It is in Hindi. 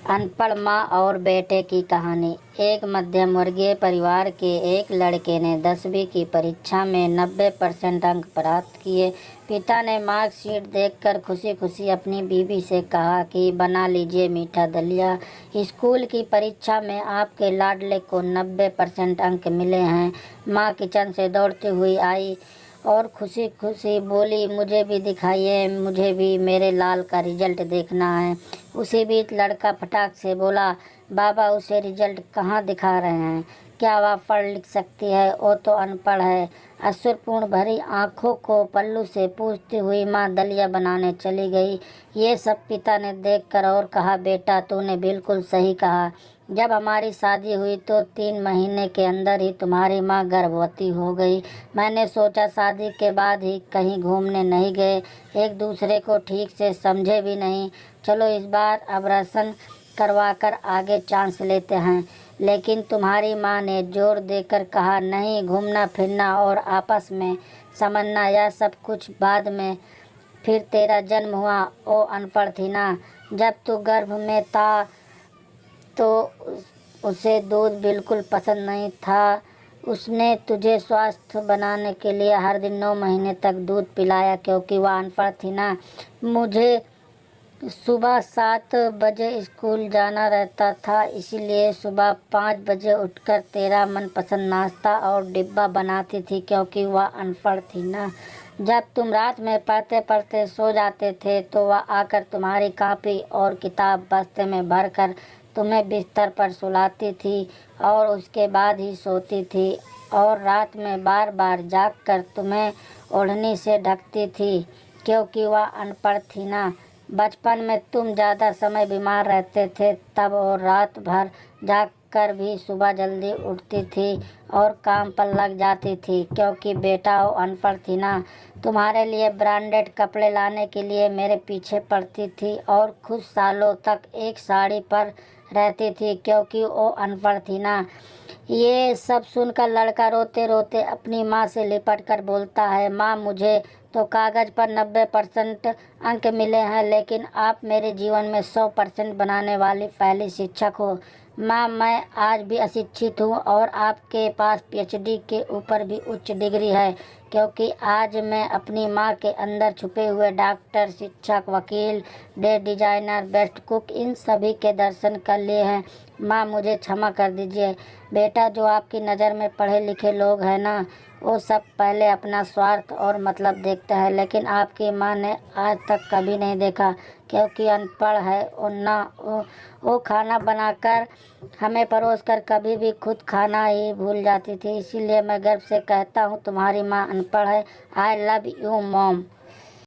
अनपढ़ माँ और बेटे की कहानी। एक मध्यम वर्गीय परिवार के एक लड़के ने 10वीं की परीक्षा में 90% अंक प्राप्त किए। पिता ने मार्कशीट देखकर खुशी खुशी अपनी बीवी से कहा कि बना लीजिए मीठा दलिया। स्कूल की परीक्षा में आपके लाडले को 90% अंक मिले हैं। माँ किचन से दौड़ती हुई आई और खुशी खुशी बोली, मुझे भी दिखाइए, मुझे भी मेरे लाल का रिजल्ट देखना है। उसी बीच लड़का फटाक से बोला, बाबा उसे रिजल्ट कहाँ दिखा रहे हैं? क्या वह पढ़ लिख सकती है? वो तो अनपढ़ है। अश्रुपूर्ण भरी आंखों को पल्लू से पूछती हुई माँ दलिया बनाने चली गई। ये सब पिता ने देखकर और कहा, बेटा तूने बिल्कुल सही कहा। जब हमारी शादी हुई तो 3 महीने के अंदर ही तुम्हारी माँ गर्भवती हो गई। मैंने सोचा शादी के बाद ही कहीं घूमने नहीं गए, एक दूसरे को ठीक से समझे भी नहीं। चलो इस बार ऑपरेशन करवाकर आगे चांस लेते हैं। लेकिन तुम्हारी माँ ने जोर देकर कहा, नहीं, घूमना फिरना और आपस में समझना यह सब कुछ बाद में। फिर तेरा जन्म हुआ, वो अनपढ़ थी ना। जब तू गर्भ में था तो उसे दूध बिल्कुल पसंद नहीं था। उसने तुझे स्वस्थ बनाने के लिए हर दिन 9 महीने तक दूध पिलाया, क्योंकि वह अनपढ़ थी ना। मुझे सुबह 7 बजे स्कूल जाना रहता था, इसीलिए सुबह 5 बजे उठकर तेरा मनपसंद नाश्ता और डिब्बा बनाती थी, क्योंकि वह अनपढ़ थी ना। जब तुम रात में पढ़ते पढ़ते सो जाते थे तो वह आकर तुम्हारी कॉपी और किताब बस्ते में भरकर तुम्हें बिस्तर पर सुलाती थी और उसके बाद ही सोती थी, और रात में बार बार जाग कर तुम्हें ओढ़नी से ढकती थी, क्योंकि वह अनपढ़ थी ना। बचपन में तुम ज़्यादा समय बीमार रहते थे तब, और रात भर जाग कर भी सुबह जल्दी उठती थी और काम पर लग जाती थी, क्योंकि बेटा वो अनपढ़ थी ना। तुम्हारे लिए ब्रांडेड कपड़े लाने के लिए मेरे पीछे पड़ती थी और कुछ सालों तक एक साड़ी पर रहती थी, क्योंकि वो अनपढ़ थी ना। ये सब सुनकर लड़का रोते रोते अपनी माँ से लिपट कर बोलता है, माँ मुझे तो कागज़ पर 90% अंक मिले हैं, लेकिन आप मेरे जीवन में 100% बनाने वाली पहली शिक्षक हो। माँ मैं आज भी अशिक्षित हूँ और आपके पास PhD के ऊपर भी उच्च डिग्री है, क्योंकि आज मैं अपनी माँ के अंदर छुपे हुए डॉक्टर, शिक्षक, वकील, ड्रेस डिजाइनर, बेस्ट कुक, इन सभी के दर्शन कर लिए हैं। माँ मुझे क्षमा कर दीजिए। बेटा, जो आपकी नज़र में पढ़े लिखे लोग हैं ना, वो सब पहले अपना स्वार्थ और मतलब देखते हैं, लेकिन आपकी माँ ने आज तक कभी नहीं देखा, क्योंकि अनपढ़ है और ना वो खाना बनाकर हमें परोस कर कभी भी खुद खाना ही भूल जाती थी। इसीलिए मैं गर्व से कहता हूँ, तुम्हारी माँ अनपढ़ है। I love you mom.